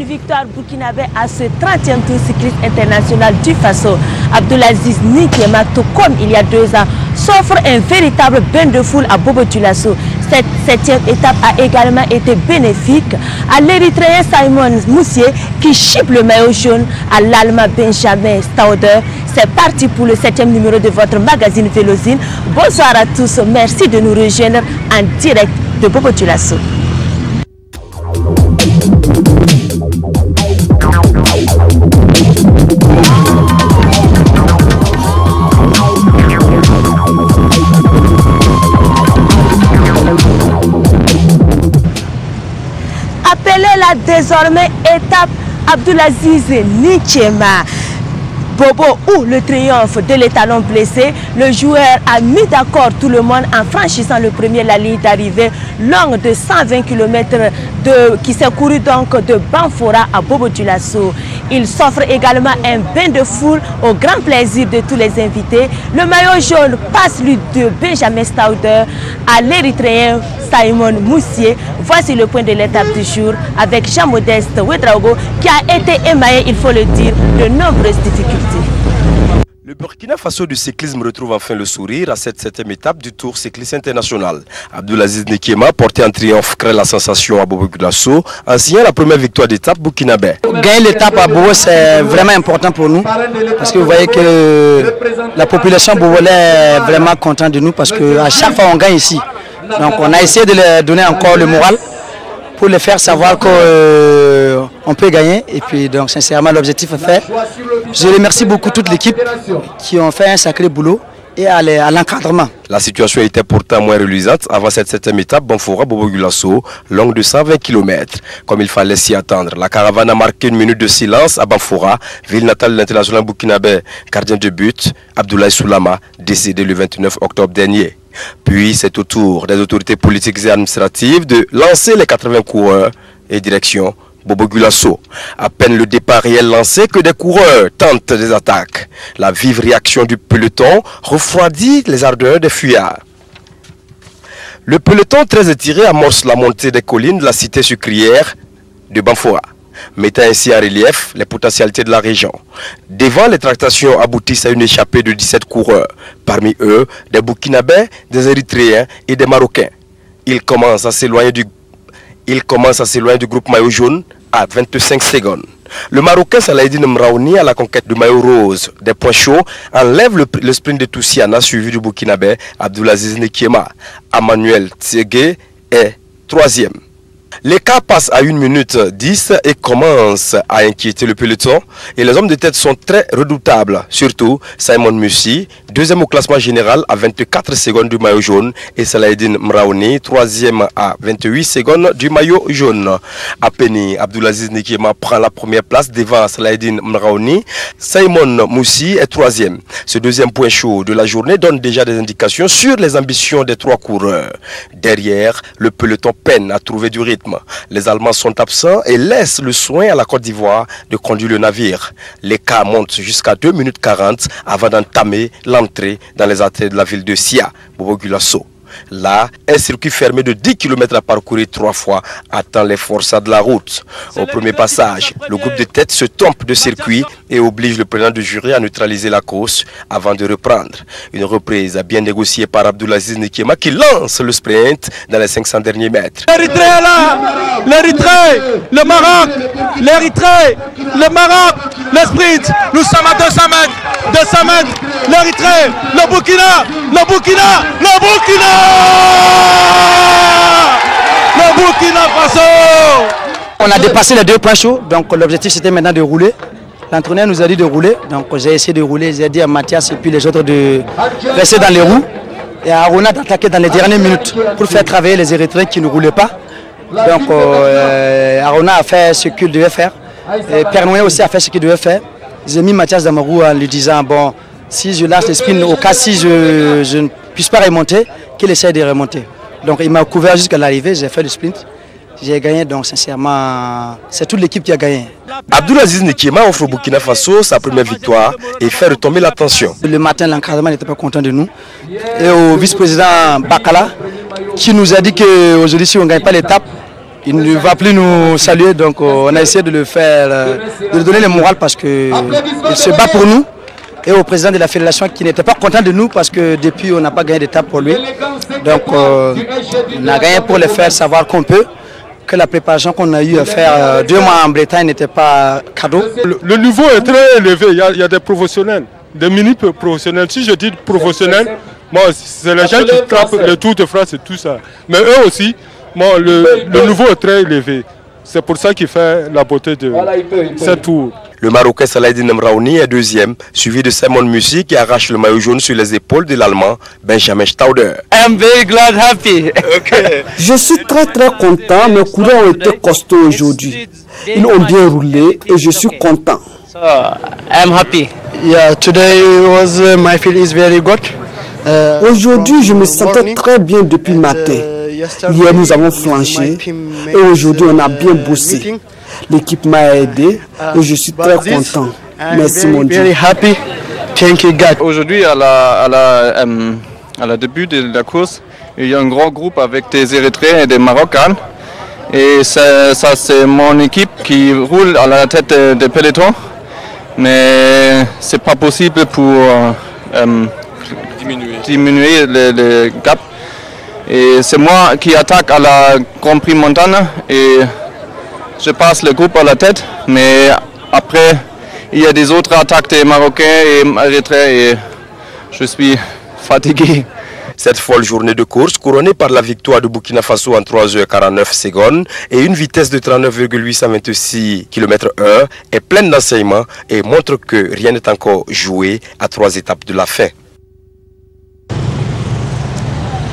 victoire burkinabé à ce 30e tour cycliste international du Faso. Abdulaziz Nikema, tout comme il y a 2 ans, s'offre un véritable bain de foule à Bobo Dioulasso. Cette 7e étape a également été bénéfique à l'Érythréen Simon Moussier qui chipe le maillot jaune à l'Allemand Benjamin Stauder. C'est parti pour le 7e numéro de votre magazine Vélozine. Bonsoir à tous, merci de nous rejoindre en direct de Bobo Dioulasso. Appelez-la désormais étape Abdulaziz Nikema. Bobo ou le triomphe de l'étalon blessé, le joueur a mis d'accord tout le monde en franchissant le premier la ligne d'arrivée longue de 120 km qui s'est couru donc de Banfora à Bobo Dioulasso. Il s'offre également un bain de foule au grand plaisir de tous les invités. Le maillot jaune passe lui de Benjamin Stauder à l'Érythréen Simon Moussier. Voici le point de l'étape du jour avec Jean-Modeste Ouedraogo qui a été émaillé, il faut le dire, de nombreuses difficultés. Le Burkina Faso du cyclisme retrouve enfin le sourire à cette 7e étape du Tour cycliste international. Abdulaziz Nikema, porté en triomphe, crée la sensation à Bobo Dioulasso en signant la première victoire d'étape burkinabé. Gagner l'étape à Bobo, c'est vraiment important pour nous parce que vous voyez que la population bobolais est vraiment contente de nous parce qu'à chaque fois on gagne ici. Donc on a essayé de leur donner encore le moral pour les faire savoir qu'on peut gagner. Et puis donc sincèrement l'objectif est fait. Je remercie beaucoup toute l'équipe qui ont fait un sacré boulot et à l'encadrement. La situation était pourtant moins reluisante avant cette 7e étape Banfora Bobo Dioulasso, longue de 120 km. Comme il fallait s'y attendre, la caravane a marqué une minute de silence à Banfora, ville natale de l'international burkinabé. Gardien de but, Abdoulaye Soulama, décédé le 29 octobre dernier. Puis c'est au tour des autorités politiques et administratives de lancer les 80 coureurs et direction Bobo Dioulasso. À peine le départ réel lancé que des coureurs tentent des attaques. La vive réaction du peloton refroidit les ardeurs des fuyards. Le peloton très étiré amorce la montée des collines de la cité sucrière de Banfora, mettant ainsi en relief les potentialités de la région. Devant, les tractations aboutissent à une échappée de 17 coureurs. Parmi eux, des Burkinabés, des Érythréens et des Marocains. Ils commencent à s'éloigner du groupe maillot jaune à 25 secondes. Le Marocain Saladin Mraouni à la conquête du maillot rose des points chauds enlève le sprint de Toussiana suivi du Burkinabé Abdulaziz Nikema. Emmanuel Tsege est 3e. L'écart passe à 1 minute 10 et commence à inquiéter le peloton et les hommes de tête sont très redoutables, surtout Simon Moussier, 2e au classement général à 24 secondes du maillot jaune et Saladin Mraouni, 3e à 28 secondes du maillot jaune. À Penny, Abdulaziz Nikema prend la première place devant Saladin Mraouni, Simon Moussier est 3e. Ce 2e point chaud de la journée donne déjà des indications sur les ambitions des 3 coureurs. Derrière, le peloton peine à trouver du rythme. Les Allemands sont absents et laissent le soin à la Côte d'Ivoire de conduire le navire. L'écart monte jusqu'à 2 minutes 40 avant d'entamer l'entrée dans les artères de la ville de Sia, Bobo Dioulasso. Là, un circuit fermé de 10 km à parcourir 3 fois attend les forçats de la route. Au premier passage, le groupe de tête se trompe de circuit et oblige le président du jury à neutraliser la course avant de reprendre. Une reprise bien négociée par Abdulaziz Nikema qui lance le sprint dans les 500 derniers mètres. L'Érythrée est là, l'Érythrée, le Maroc, l'Érythrée, le Maroc, le sprint. Nous sommes à 200 mètres, 200 mètres, l'Érythrée, le Burkina, le Burkina, le Burkina. Le Burkina Faso. On a dépassé les 2 points chauds, donc l'objectif c'était maintenant de rouler. L'entraîneur nous a dit de rouler, donc j'ai essayé de rouler, j'ai dit à Mathias et puis les autres de rester dans les roues. Et à Arona d'attaquer dans les dernières minutes pour faire travailler les Érythréens qui ne roulaient pas. Donc Arona a fait ce qu'il devait faire. Et Pernoué aussi a fait ce qu'il devait faire. J'ai mis Mathias dans ma roue en lui disant, bon, si je lâche les spins, au cas si je ne puisse pas remonter, qu'il essaie de remonter. Donc il m'a couvert jusqu'à l'arrivée, j'ai fait le sprint. J'ai gagné, donc sincèrement, c'est toute l'équipe qui a gagné. Abdulaziz Nikema offre au Burkina Faso sa première victoire et fait retomber la tension. Le matin, l'encadrement n'était pas content de nous. Et au vice-président Bakala, qui nous a dit qu'aujourd'hui, si on ne gagne pas l'étape, il ne va plus nous saluer. Donc on a essayé de le faire, de lui donner le moral parce qu'il se bat pour nous. Et au président de la fédération qui n'était pas content de nous parce que depuis on n'a pas gagné d'étape pour lui. Donc on a gagné pour le faire savoir qu'on peut, que la préparation qu'on a eu à faire 2 mois en Bretagne n'était pas cadeau. Le niveau est très élevé, il y a des professionnels, des mini-professionnels. Si je dis professionnels, moi c'est les gens qui tapent le Tour de France et tout ça. Mais eux aussi, moi, le niveau est très élevé. C'est pour ça qu'il fait la beauté de ce tour. Le Marocain Saladin Mraouni est deuxième, suivi de Simon Musi qui arrache le maillot jaune sur les épaules de l'Allemand Benjamin Stauder. I'm very glad, happy. Okay. Je suis très content, mes coureurs ont été costauds aujourd'hui. Ils ont bien roulé et je suis content. So, I'm happy. Yeah, today my feel is very good. Aujourd'hui, je me sentais très bien depuis le matin. Hier, nous avons flanché et aujourd'hui, on a bien bossé. L'équipe m'a aidé et je suis très content. Merci mon Dieu. Aujourd'hui, à la début de la course, il y a un grand groupe avec des Érythréens et des Marocains. Et ça c'est mon équipe qui roule à la tête des pelotons. Mais ce n'est pas possible pour diminuer le gap. Et c'est moi qui attaque à la Grand Prix Montana et je passe le groupe à la tête, mais après il y a des autres attaques des Marocains et Érythréens et je suis fatigué. Cette folle journée de course couronnée par la victoire de Burkina Faso en 3h49 et une vitesse de 39,826 km/h est pleine d'enseignements et montre que rien n'est encore joué à 3 étapes de la fin.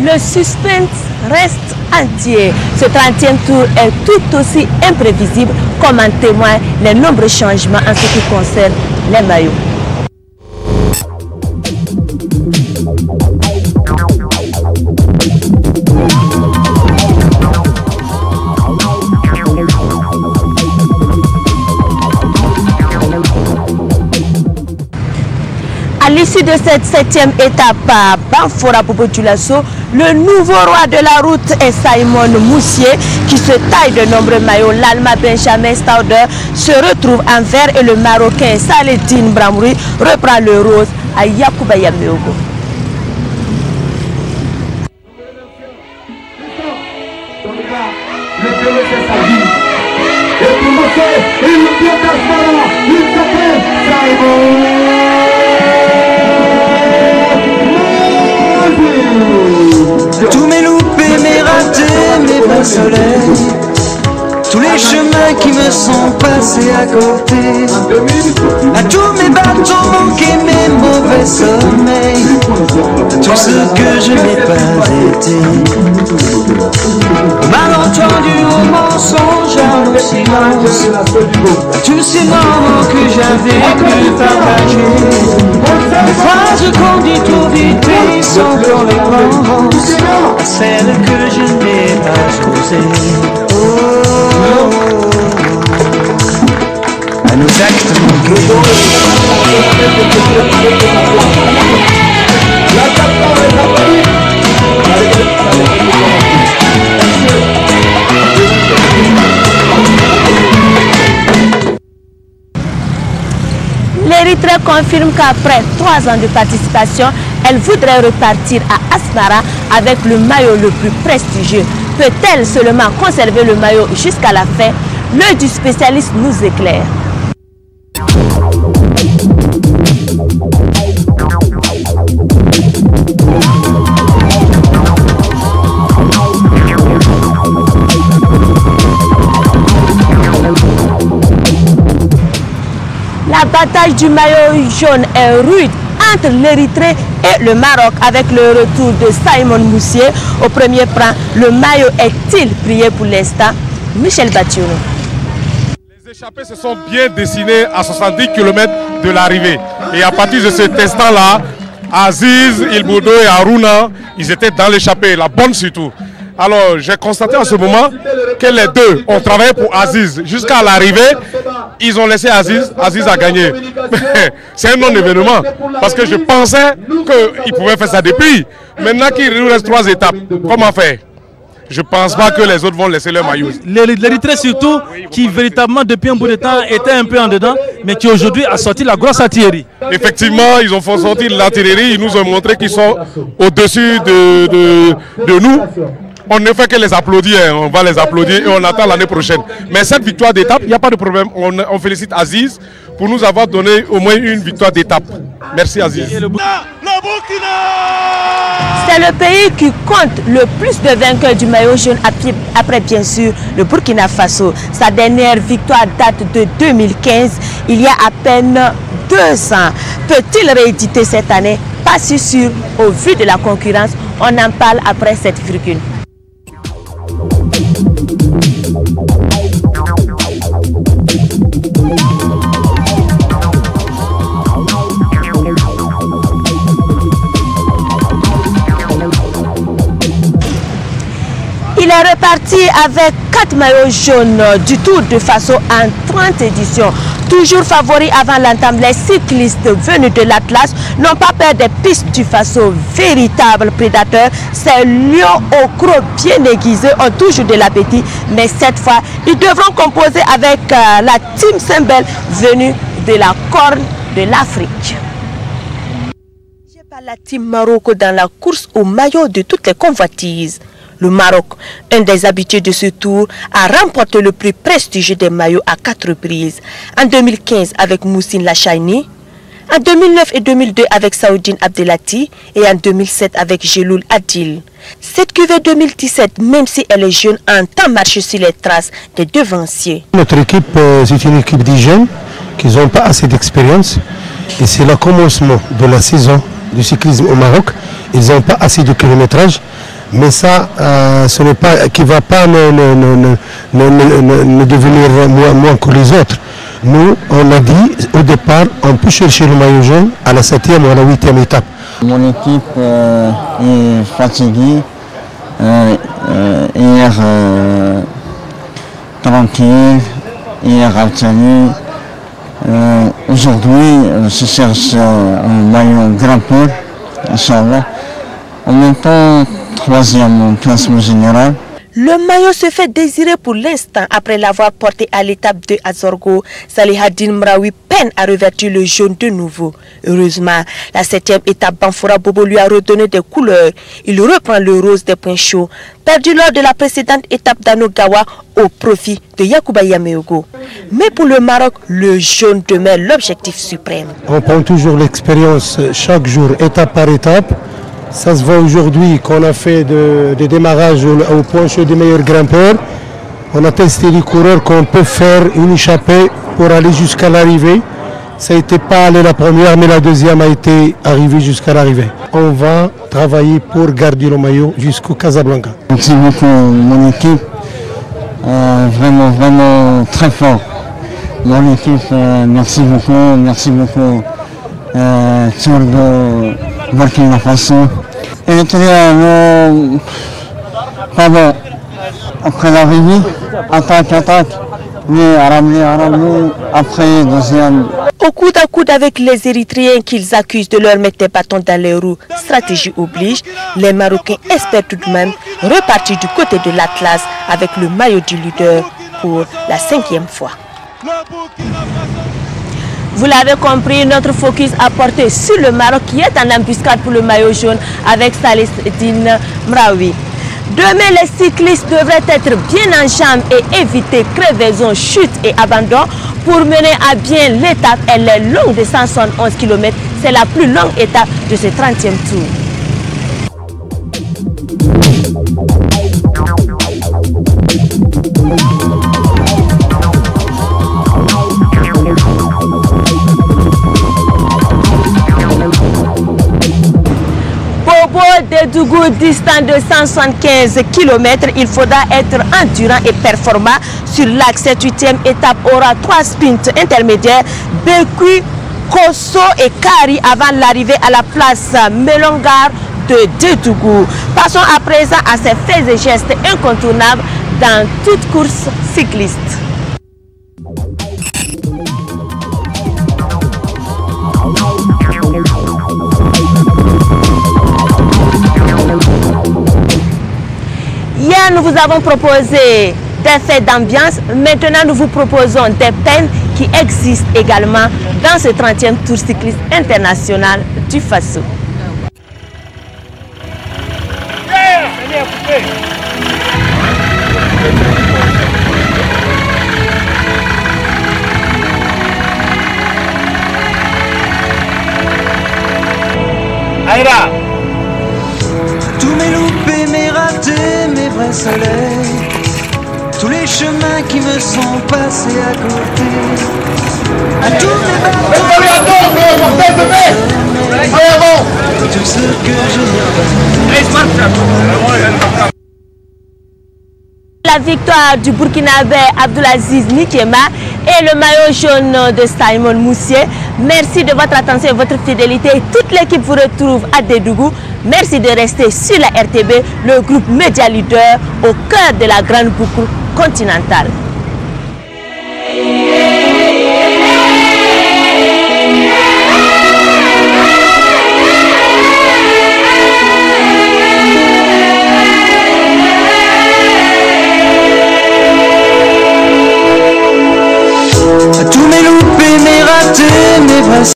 Le suspense reste entier. Ce 30e tour est tout aussi imprévisible comme en témoignent les nombreux changements en ce qui concerne les maillots. À l'issue de cette 7e étape à Banfora Bobo-Dioulasso, le nouveau roi de la route est Simon Moussier qui se taille de nombreux maillots. L'Allemand Benjamin Stauder se retrouve en vert et le Marocain Saladin Mraouni reprend le rose à Yacouba Yameogo. Tous mes loupés, mes ratés, mes bas soleils, tous les chemins qui me sont passés à côté, à tous mes bâtons manqués, mes mauvais sommeils, à tout ce que je n'ai pas été, au malentendu, au mensonge, au silence, à tous ces moments que j'avais pu partager, les phrases qu'on dit trop vite et sans correspondance à celles que je n'ai pas osées. À nos actes manqués. L'Érythrée confirme qu'après 3 ans de participation, elle voudrait repartir à Asmara avec le maillot le plus prestigieux. Peut-elle seulement conserver le maillot jusqu'à la fin? L'œil du spécialiste nous éclaire. La bataille du maillot jaune est rude entre l'Érythrée et le Maroc avec le retour de Simon Moussier au premier plan. Le maillot est-il prié pour l'instant? Michel Batiouno. Les échappés se sont bien dessinés à 70 km de l'arrivée. Et à partir de cet instant-là, Aziz, Ilboudo et Aruna, ils étaient dans l'échappée, la bonne surtout. Alors j'ai constaté en ce moment que les deux ont travaillé pour Aziz. Jusqu'à l'arrivée, ils ont laissé Aziz, Aziz a gagné. C'est un non-événement parce que je pensais qu'ils pouvaient faire ça depuis. Maintenant qu'il nous reste 3 étapes, comment faire? je ne pense pas que les autres vont laisser leur maillot. L'Érythrée surtout, qui véritablement depuis un bout de temps était un peu en dedans, mais qui aujourd'hui a sorti la grosse artillerie. Effectivement, ils ont fait sortir l'artillerie, ils nous ont montré qu'ils sont au-dessus de nous. On ne fait que les applaudir, on va les applaudir et on attend l'année prochaine. Mais cette victoire d'étape, il n'y a pas de problème. On félicite Aziz pour nous avoir donné au moins une victoire d'étape. Merci Aziz. C'est le pays qui compte le plus de vainqueurs du maillot jaune après bien sûr le Burkina Faso. Sa dernière victoire date de 2015, il y a à peine 2 ans. Peut-il rééditer cette année? Pas si sûr au vu de la concurrence. On en parle après cette virgule. Il est reparti avec 4 maillots jaunes du Tour de Faso en 30 éditions. Toujours favoris avant l'entame, les cyclistes venus de l'Atlas n'ont pas peur des pistes du Faso. Véritables prédateurs, ces lions au croc bien aiguisés ont toujours de l'appétit. Mais cette fois, ils devront composer avec la Team Sembel venue de la Corne de l'Afrique. Par la Team Maroc dans la course au maillot de toutes les convoitises. Le Maroc, un des habitués de ce tour, a remporté le plus prestigieux des maillots à 4 reprises. En 2015 avec Moussine Lachaini, en 2009 et 2002 avec Saoudine Abdelati et en 2007 avec Jeloul Adil. Cette cuvée 2017, même si elle est jeune, entend marcher sur les traces des devanciers. Notre équipe, c'est une équipe de jeunes qui n'ont pas assez d'expérience et c'est le commencement de la saison du cyclisme au Maroc. Ils n'ont pas assez de kilométrage. Mais ça, ce n'est pas qui ne va pas ne devenir moins que les autres. Nous, on a dit au départ, on peut chercher le maillot jaune à la 7e ou à la 8e étape. Mon équipe est fatiguée. Hier, tranquille. Hier, Altani. Aujourd'hui, je cherche un maillot grimpeur, Inch'Allah. En même temps, 3e classement général. Le maillot se fait désirer pour l'instant après l'avoir porté à l'étape de Azorgo. Salihadine Mraoui peine à revêtir le jaune de nouveau. Heureusement, la 7e étape Banfoura Bobo lui a redonné des couleurs. Il reprend le rose des points chauds, perdu lors de la précédente étape d'Anogawa au profit de Yacouba Yameogo. Mais pour le Maroc, le jaune demeure l'objectif suprême. On prend toujours l'expérience chaque jour, étape par étape. Ça se voit aujourd'hui qu'on a fait des démarrages au point chaud des meilleurs grimpeurs. On a testé les coureurs qu'on peut faire une échappée pour aller jusqu'à l'arrivée. Ça n'était pas allé la première, mais la deuxième a été arrivée jusqu'à l'arrivée. On va travailler pour garder le maillot jusqu'au Casablanca. Merci beaucoup mon équipe, vraiment très fort. Mon équipe, merci beaucoup Turbo Burkina Faso. Pardon, après l'arrivée, attaque, mais ramener, après deuxième. Au coude à coude avec les Érythréens qu'ils accusent de leur mettre des bâtons dans les roues, stratégie oblige, les Marocains espèrent tout de même repartir du côté de l'Atlas avec le maillot du leader pour la 5e fois. Vous l'avez compris, notre focus a porté sur le Maroc qui est en embuscade pour le maillot jaune avec Salihadine Mraoui. Demain, les cyclistes devraient être bien en jambes et éviter crevaisons, chutes et abandons pour mener à bien l'étape. Elle est longue de 171 km. C'est la plus longue étape de ce 30e tour. De Dougou, distant de 175 km, il faudra être endurant et performant sur l'axe. Cette 8e étape aura 3 sprints intermédiaires, Bekui, Kosso et Kari avant l'arrivée à la place Melongar de Dougou. Passons à présent à ces faits et gestes incontournables dans toute course cycliste. Hier nous vous avons proposé des faits d'ambiance. Maintenant, nous vous proposons des peines qui existent également dans ce 30e Tour cycliste international du Faso. Aïra. Tous mes loupés, mes ratés, mes vrais soleils, tous les chemins qui me sont passés à côté, à tous mes bateaux, tout ce que j'ai. La victoire du Burkinabé Abdulaziz Nikema et le maillot jaune de Simon Moussier. Merci de votre attention et votre fidélité. Toute l'équipe vous retrouve à Dédougou. Merci de rester sur la RTB, le groupe Média Leader au cœur de la grande boucle continentale.